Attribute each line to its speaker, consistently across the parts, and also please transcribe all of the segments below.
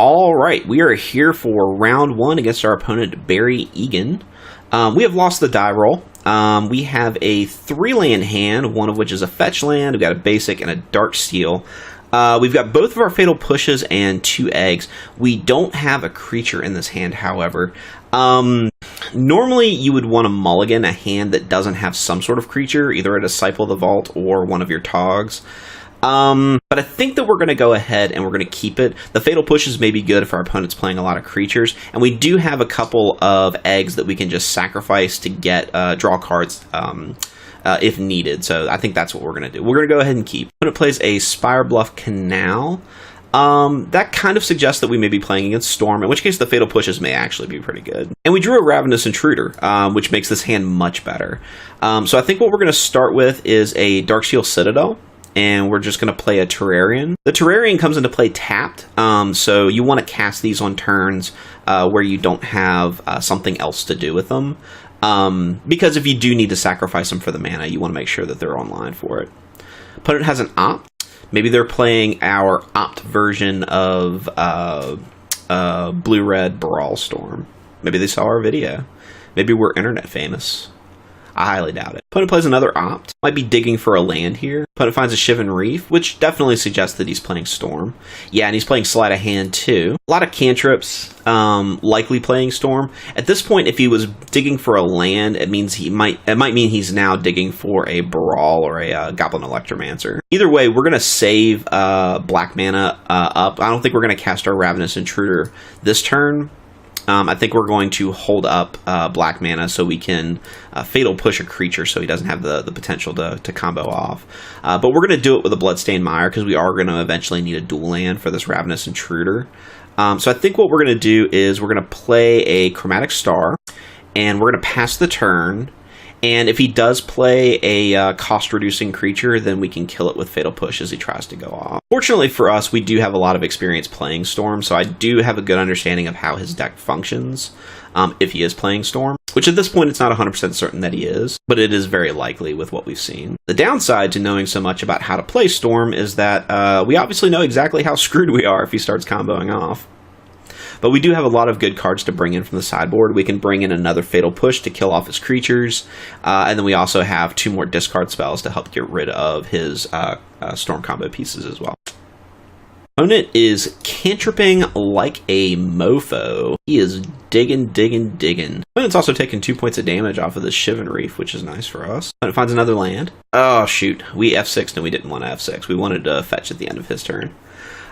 Speaker 1: All right, we are here for round one against our opponent, Barry Egan. We have lost the die roll. We have a 3-land hand, one of which is a fetch land. We've got a basic and a dark steel. We've got both of our fatal pushes and 2 eggs. We don't have a creature in this hand, however. Normally, you would want to mulligan a hand that doesn't have some sort of creature, either a Disciple of the Vault or one of your Togs. But I think that we're going to go ahead and we're going to keep it. The fatal pushes may be good if our opponent's playing a lot of creatures, and we do have a couple of eggs that we can just sacrifice to get draw cards if needed. So I think that's what we're going to do. We're going to go ahead and keep. Opponent plays a Spirebluff Canal. That kind of suggests that we may be playing against Storm, in which case the fatal pushes may actually be pretty good. And we drew a Ravenous Intruder, which makes this hand much better. So I think what we're going to start with is a Darksteel Citadel. And we're just going to play a Terrarian. The Terrarian comes into play tapped, so you want to cast these on turns where you don't have something else to do with them. Because if you do need to sacrifice them for the mana, you want to make sure that they're online for it. Opponent has an Opt. Maybe they're playing our Opt version of Blue-Red Baral Storm. Maybe they saw our video. Maybe we're internet famous. I highly doubt it. Opponent plays another Opt. Might be digging for a land here. Opponent finds a Shivan Reef, which definitely suggests that he's playing Storm. Yeah, and he's playing Sleight of Hand too. A lot of cantrips, likely playing Storm. At this point, if he was digging for a land, it might mean he's now digging for a Baral or a Goblin Electromancer. Either way, we're going to save black mana up. I don't think we're going to cast our Ravenous Intruder this turn. I think we're going to hold up black mana so we can fatal push a creature so he doesn't have the potential to combo off. But we're going to do it with a Bloodstained Mire because we are going to eventually need a dual land for this Ravenous Intruder. So I think what we're going to do is we're going to play a Chromatic Star, and we're going to pass the turn. And if he does play a cost-reducing creature, then we can kill it with Fatal Push as he tries to go off. Fortunately for us, we do have a lot of experience playing Storm, so I do have a good understanding of how his deck functions if he is playing Storm, which at this point it's not 100% certain that he is, but it is very likely with what we've seen. The downside to knowing so much about how to play Storm is that we obviously know exactly how screwed we are if he starts comboing off. But we do have a lot of good cards to bring in from the sideboard. We can bring in another Fatal Push to kill off his creatures, and then we also have 2 more discard spells to help get rid of his Storm combo pieces as well. Opponent is cantripping like a mofo. He is digging. Opponent's also taking 2 points of damage off of the Shivan Reef, which is nice for us. Opponent finds another land. Oh shoot, we F6'd and we didn't want to F6. We wanted to fetch at the end of his turn.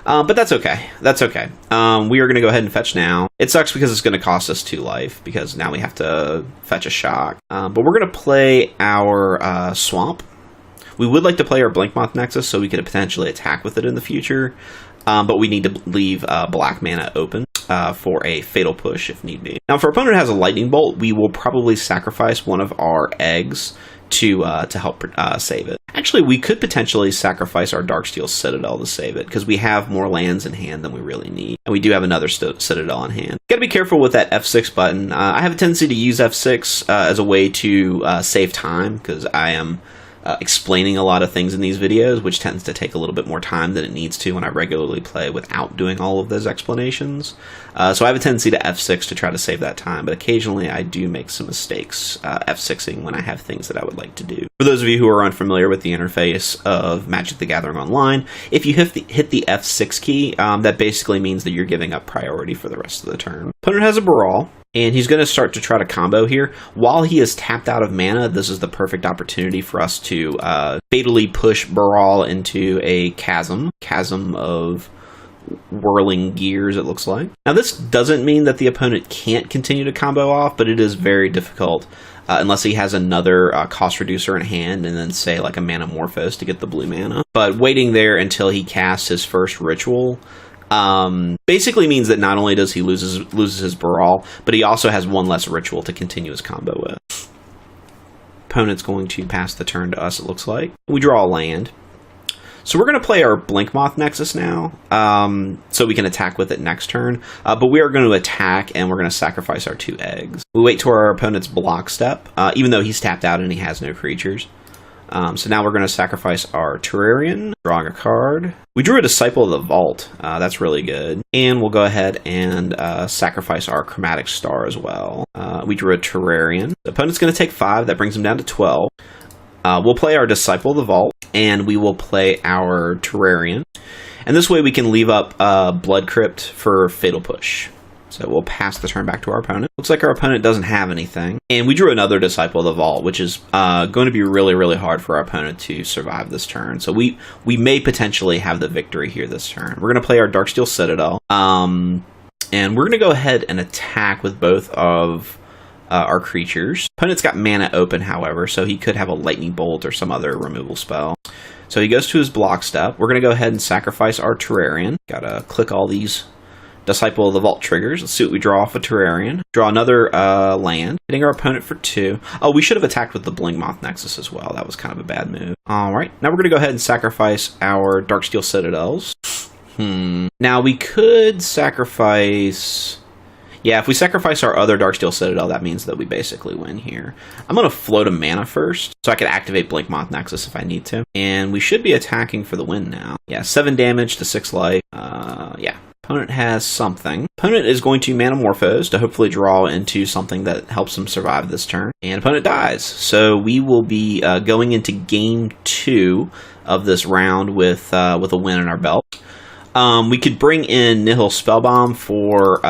Speaker 1: But that's okay. That's okay. We are going to go ahead and fetch now. It sucks because it's going to cost us 2 life, because now we have to fetch a shock. But we're going to play our Swamp. We would like to play our Blinkmoth Nexus so we could potentially attack with it in the future. But we need to leave black mana open for a Fatal Push if need be. Now, if our opponent has a Lightning Bolt, we will probably sacrifice one of our eggs to help save it. Actually, we could potentially sacrifice our Darksteel Citadel to save it, because we have more lands in hand than we really need. And we do have another Citadel in hand. Gotta be careful with that F6 button. I have a tendency to use F6 as a way to save time, because I am explaining a lot of things in these videos, which tends to take a little bit more time than it needs to when I regularly play without doing all of those explanations. So I have a tendency to F6 to try to save that time, but occasionally I do make some mistakes F6ing when I have things that I would like to do. For those of you who are unfamiliar with the interface of Magic the Gathering Online, if you hit the F6 key, that basically means that you're giving up priority for the rest of the turn. Opponent has a Baral, and he's going to start to try to combo here. While he is tapped out of mana, this is the perfect opportunity for us to fatally push Baral into a chasm of whirling gears, it looks like. Now, this doesn't mean that the opponent can't continue to combo off, but it is very difficult unless he has another cost reducer in hand, and then say like a Manamorphose to get the blue mana. But waiting there until he casts his first ritual basically means that not only does he loses his Baral, but he also has 1 less ritual to continue his combo with. Opponent's going to pass the turn to us, it looks like. We draw a land. So we're going to play our Blinkmoth Nexus now, so we can attack with it next turn. But we are going to attack, and we're going to sacrifice our 2 eggs. We wait till our opponent's block step, even though he's tapped out and he has no creatures. So now we're going to sacrifice our Terrarian, drawing a card. We drew a Disciple of the Vault. That's really good. And we'll go ahead and sacrifice our Chromatic Star as well. We drew a Terrarian. The opponent's going to take 5. That brings him down to 12. We'll play our Disciple of the Vault, and we will play our Terrarian. And this way we can leave up Blood Crypt for Fatal Push. So we'll pass the turn back to our opponent. Looks like our opponent doesn't have anything. And we drew another Disciple of the Vault, which is going to be really, really hard for our opponent to survive this turn. So we may potentially have the victory here this turn. We're going to play our Darksteel Citadel. And we're going to go ahead and attack with both of our creatures. Opponent's got mana open, however, so he could have a Lightning Bolt or some other removal spell. So he goes to his block step. We're going to go ahead and sacrifice our Terrarian. Gotta click all these Disciple of the Vault triggers. Let's see what we draw off a Terrarian. Draw another land, hitting our opponent for 2. Oh, we should have attacked with the Blingmoth Nexus as well. That was kind of a bad move. Alright, now we're going to go ahead and sacrifice our Darksteel Citadels. Now we could sacrifice... Yeah, if we sacrifice our other Darksteel Citadel, that means that we basically win here. I'm going to float a mana first, so I can activate Blingmoth Nexus if I need to. And we should be attacking for the win now. Yeah, 7 damage to 6 life. Yeah. Opponent has something. Opponent is going to Manamorphose to hopefully draw into something that helps him survive this turn. And opponent dies. So we will be going into game 2 of this round with a win in our belt. We could bring in Nihil Spellbomb for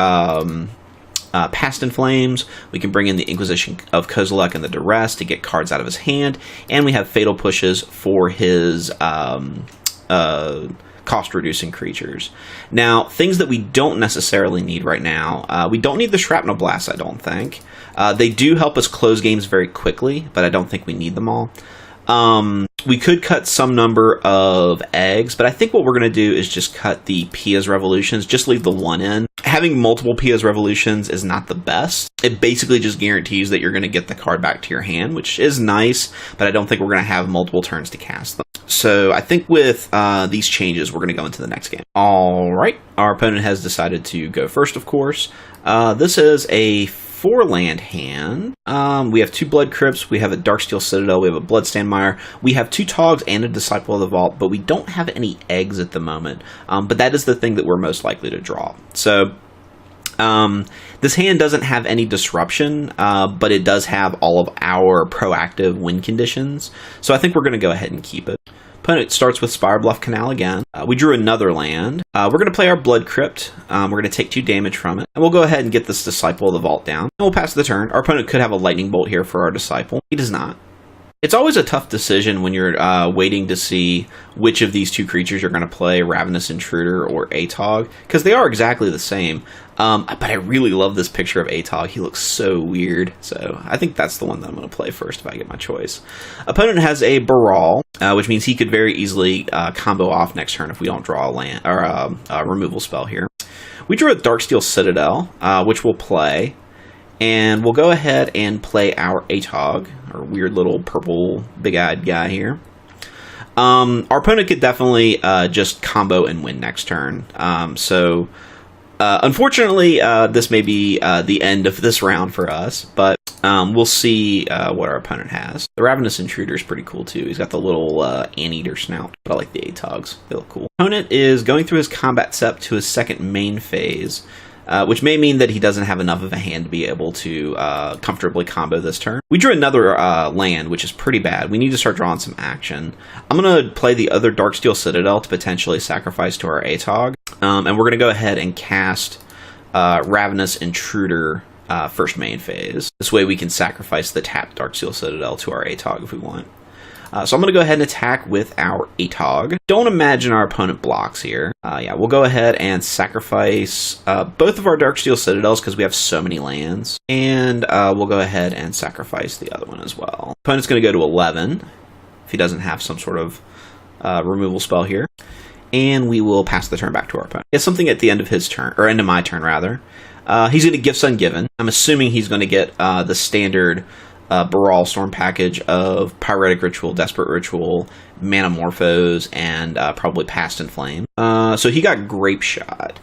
Speaker 1: Past in Flames. We can bring in the Inquisition of Kozilek and the Duress to get cards out of his hand. And we have Fatal Pushes for his cost-reducing creatures. Now, things that we don't necessarily need right now. We don't need the Shrapnel Blast, I don't think. They do help us close games very quickly, but I don't think we need them all. We could cut some number of eggs, but I think what we're going to do is just cut the Pia's Revolutions, just leave the 1 in. Having multiple Pia's Revolutions is not the best. It basically just guarantees that you're going to get the card back to your hand, which is nice, but I don't think we're going to have multiple turns to cast them. So I think with these changes, we're going to go into the next game. All right, our opponent has decided to go first, of course. This is a 4-land hand. We have 2 Blood Crypts, we have a Darksteel Citadel, we have a Bloodstand Mire, we have 2 Togs and a Disciple of the Vault, but we don't have any eggs at the moment. But that is the thing that we're most likely to draw. So this hand doesn't have any disruption, but it does have all of our proactive win conditions. So I think we're going to go ahead and keep it. Opponent starts with Spirebluff Canal again. We drew another land. We're going to play our Blood Crypt. We're going to take 2 damage from it. And we'll go ahead and get this Disciple of the Vault down. And we'll pass the turn. Our opponent could have a Lightning Bolt here for our Disciple. He does not. It's always a tough decision when you're waiting to see which of these 2 creatures you're going to play, Ravenous Intruder or Atog, because they are exactly the same. But I really love this picture of Atog. He looks so weird. So I think that's the one that I'm going to play first if I get my choice. Opponent has a Baral, which means he could very easily combo off next turn if we don't draw a land or a removal spell here. We drew a Darksteel Citadel, which we'll play. And we'll go ahead and play our Atog, our weird little purple big-eyed guy here. Our opponent could definitely just combo and win next turn. Unfortunately, this may be the end of this round for us, but we'll see what our opponent has. The Ravenous Intruder is pretty cool, too. He's got the little anteater snout, but I like the Atogs. They look cool. Opponent is going through his combat step to his second main phase. Which may mean that he doesn't have enough of a hand to be able to comfortably combo this turn. We drew another land, which is pretty bad. We need to start drawing some action. I'm going to play the other Darksteel Citadel to potentially sacrifice to our Atog. And we're going to go ahead and cast Ravenous Intruder first main phase. This way we can sacrifice the tapped Darksteel Citadel to our Atog if we want. So I'm going to go ahead and attack with our Atog. Don't imagine our opponent blocks here. Yeah, we'll go ahead and sacrifice both of our Darksteel Citadels because we have so many lands. And we'll go ahead and sacrifice the other one as well. Opponent's going to go to 11 if he doesn't have some sort of removal spell here. And we will pass the turn back to our opponent. It's something at the end of his turn, or end of my turn rather. He's going to Gifts Ungiven. I'm assuming he's going to get the standard Baral Storm package of Pyretic Ritual, Desperate Ritual, Manamorphose, and probably Past in Flame. So he got Grape Shot.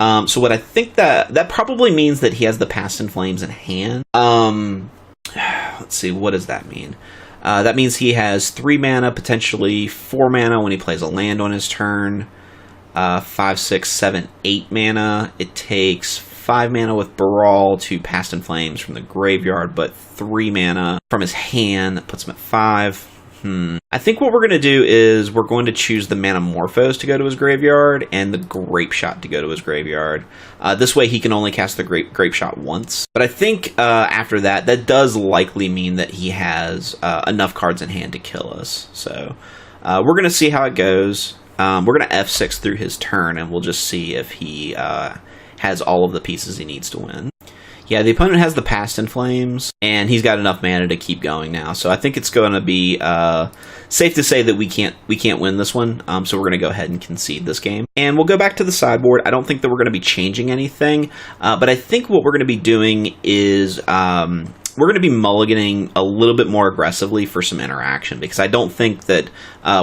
Speaker 1: So what I think that probably means that he has the Past in Flames in hand. Let's see, what does that mean? That means he has 3 mana, potentially 4 mana when he plays a land on his turn. 5, 6, 7, 8 mana. It takes 5 mana with Baral to Past in Flames from the graveyard, but 3 mana from his hand. That puts him at 5. I think what we're going to do is we're going to choose the Manamorphose to go to his graveyard and the Grape Shot to go to his graveyard. This way he can only cast the Grape Shot once. But I think after that, that does likely mean that he has enough cards in hand to kill us. So we're going to see how it goes. We're going to F6 through his turn, and we'll just see if he has all of the pieces he needs to win. Yeah, the opponent has the Past in Flames, and he's got enough mana to keep going now. So I think it's going to be safe to say that we can't win this one. So we're going to go ahead and concede this game. And we'll go back to the sideboard. I don't think that we're going to be changing anything, but I think what we're going to be doing is we're going to be mulliganing a little bit more aggressively for some interaction, because I don't think that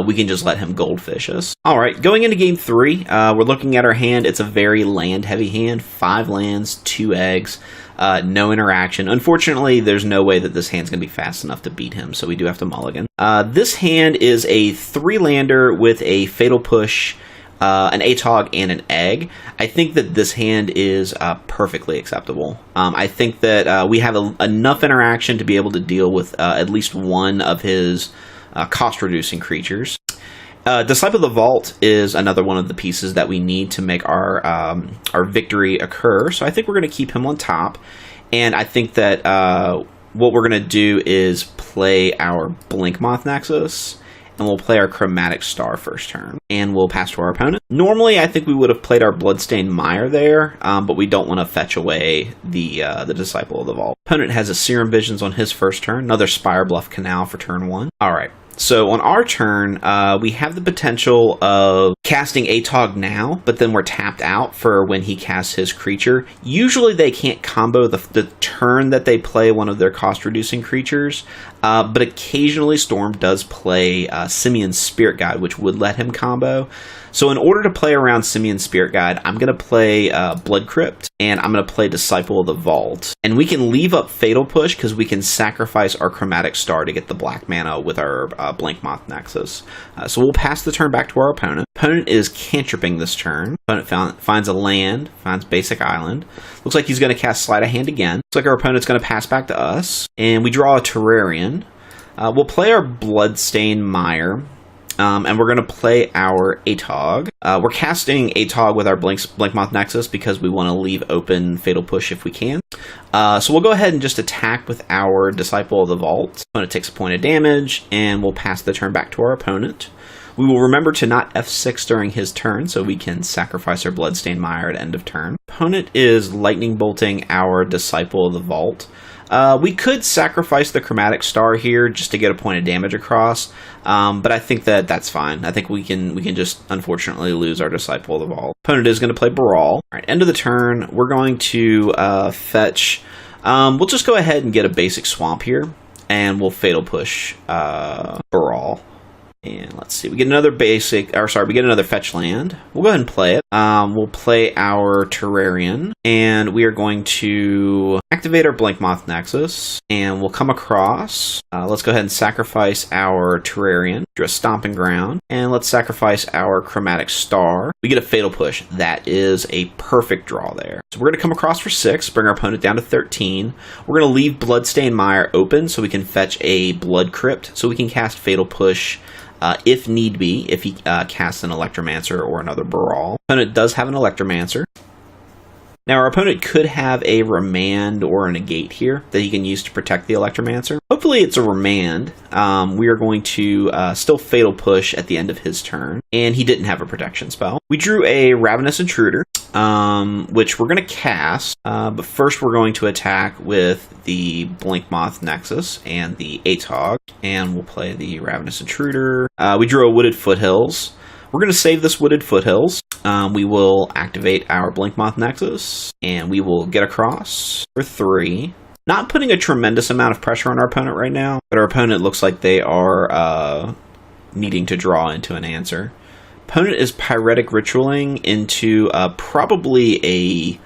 Speaker 1: we can just let him goldfish us. All right, going into game 3, we're looking at our hand. It's a very land-heavy hand. 5 lands, 2 eggs, no interaction. Unfortunately, there's no way that this hand's going to be fast enough to beat him, so we do have to mulligan. This hand is a 3-lander with a Fatal Push, an ATOG, and an egg. I think that this hand is perfectly acceptable. I think that we have enough interaction to be able to deal with at least one of his cost-reducing creatures. Disciple of the Vault is another one of the pieces that we need to make our victory occur, so I think we're going to keep him on top. And I think that what we're going to do is play our Blinkmoth Nexus, and we'll play our Chromatic Star first turn, and we'll pass to our opponent. Normally, I think we would have played our Bloodstained Mire there, but we don't want to fetch away the Disciple of the Vault. Opponent has a Serum Visions on his first turn, another Spire Bluff Canal for turn 1. All right. So on our turn, we have the potential of casting ATOG now, but then we're tapped out for when he casts his creature. Usually they can't combo the turn that they play one of their cost-reducing creatures, but occasionally Storm does play Simian Spirit Guide, which would let him combo. So in order to play around Simian Spirit Guide, I'm going to play Blood Crypt, and I'm going to play Disciple of the Vault. And we can leave up Fatal Push because we can sacrifice our Chromatic Star to get the black mana with our Blinkmoth Nexus. So we'll pass the turn back to our opponent. Opponent is cantripping this turn. Opponent finds a land, finds Basic Island. Looks like he's going to cast Sleight of Hand again. Looks like our opponent's going to pass back to us. And we draw a Terrarian. We'll play our Bloodstained Mire. And we're going to play our ATOG. We're casting ATOG with our Blinkmoth Nexus because we want to leave open Fatal Push if we can. So we'll go ahead and just attack with our Disciple of the Vault. Opponent takes a point of damage, and we'll pass the turn back to our opponent. We will remember to not F6 during his turn, so we can sacrifice our Bloodstained Mire at end of turn. Opponent is Lightning Bolting our Disciple of the Vault. We could sacrifice the Chromatic Star here just to get a point of damage across, but I think that that's fine. I think we can just unfortunately lose our Disciple of the Vault. Opponent is going to play Baral. All right, end of the turn, we're going to fetch. We'll just go ahead and get a basic Swamp here, and we'll Fatal Push Baral. And let's see, we get another fetch land. We'll go ahead and play it. We'll play our Terrarian, and we are going to activate our Blinkmoth Nexus, and we'll come across. Let's go ahead and sacrifice our Terrarian, draw a Stomping Ground, and let's sacrifice our Chromatic Star. We get a Fatal Push. That is a perfect draw there. So we're going to come across for 6, bring our opponent down to 13. We're going to leave Bloodstained Mire open so we can fetch a Blood Crypt, so we can cast Fatal Push if need be, if he casts an Electromancer or another Baral. Opponent does have an Electromancer. Now, our opponent could have a Remand or a Negate here that he can use to protect the Electromancer. Hopefully it's a Remand. We are going to still Fatal Push at the end of his turn, and he didn't have a protection spell. We drew a Ravenous Intruder, which we're going to cast, but first we're going to attack with the Blinkmoth Nexus and the ATOG, and we'll play the Ravenous Intruder. We drew a Wooded Foothills. We're going to save this Wooded Foothills. We will activate our Blinkmoth Nexus, and we will get across for 3. Not putting a tremendous amount of pressure on our opponent right now, but our opponent looks like they are needing to draw into an answer. Opponent is Pyretic Ritualing into probably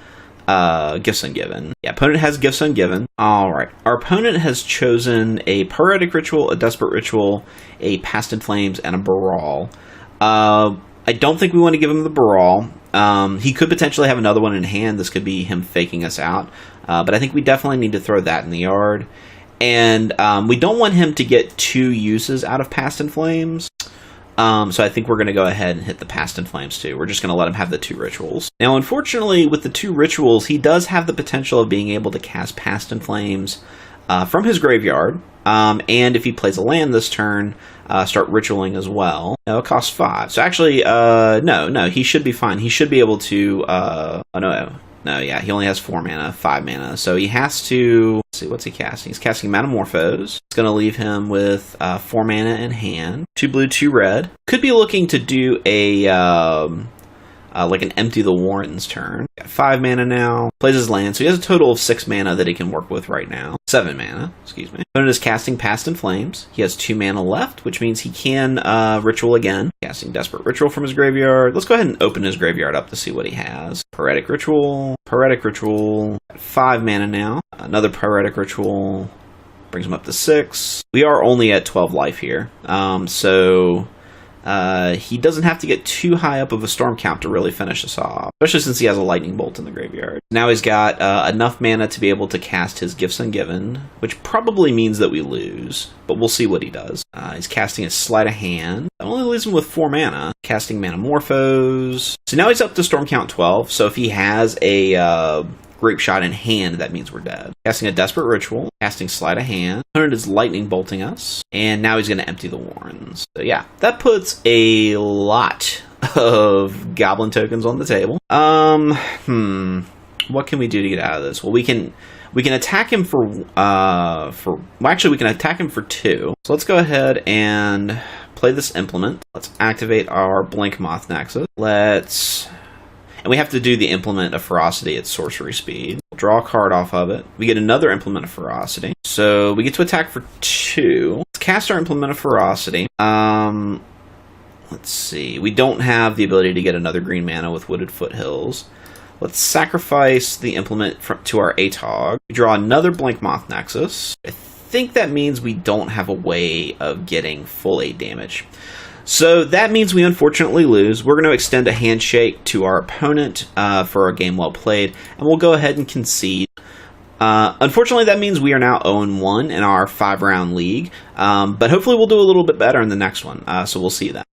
Speaker 1: Gifts Ungiven. Yeah, opponent has Gifts Ungiven. Alright. Our opponent has chosen a Poetic Ritual, a Desperate Ritual, a Past in Flames, and a Baral. I don't think we want to give him the Baral. He could potentially have another one in hand. This could be him faking us out. But I think we definitely need to throw that in the yard. And we don't want him to get 2 uses out of Past in Flames. So I think we're going to go ahead and hit the Past in Flames too. We're just going to let him have the 2 rituals. Now, unfortunately, with the 2 rituals, he does have the potential of being able to cast Past in Flames from his graveyard. And if he plays a land this turn, start ritualing as well. No, it costs 5. So actually, no, he should be fine. He should be able to, No, yeah, he only has 4 mana, 5 mana. So he has to, let's see, what's he casting? He's casting Metamorphose. It's going to leave him with 4 mana in hand. 2 blue, 2 red. Could be looking to do a, like an Empty the Warrens turn. Got 5 mana now. Plays his land, so he has a total of 6 mana that he can work with right now. 7 mana, excuse me. Opponent is casting Past in Flames. He has 2 mana left, which means he can ritual again. Casting Desperate Ritual from his graveyard. Let's go ahead and open his graveyard up to see what he has. Poetic Ritual. 5 mana now. Another Poetic Ritual. Brings him up to 6. We are only at 12 life here. He doesn't have to get too high up of a storm count to really finish us off, especially since he has a lightning bolt in the graveyard. Now he's got enough mana to be able to cast his Gifts Ungiven, which probably means that we lose, but we'll see what he does. He's casting his Sleight of Hand. That only leaves him with 4 mana. Casting Metamorphose. So now he's up to storm count 12, so if he has a Grape Shot in hand, that means we're dead. Casting a Desperate Ritual, casting Sleight of Hand. Opponent is lightning bolting us, and now he's going to Empty the Warrens. So yeah, that puts a lot of Goblin tokens on the table. What can we do to get out of this? Well, we can attack him we can attack him for 2. So let's go ahead and play this Implement. Let's activate our Blink Moth Nexus. And we have to do the Implement of Ferocity at sorcery speed. We'll draw a card off of it. We get another Implement of Ferocity. So we get to attack for 2. Let's cast our Implement of Ferocity. Let's see. We don't have the ability to get another green mana with Wooded Foothills. Let's sacrifice the Implement to our Atog. We draw another Blink Moth Nexus. I think that means we don't have a way of getting full 8 damage. So that means we unfortunately lose. We're going to extend a handshake to our opponent for a game well played, and we'll go ahead and concede. Unfortunately, that means we are now 0-1 in our 5-round league, but hopefully we'll do a little bit better in the next one, so we'll see that.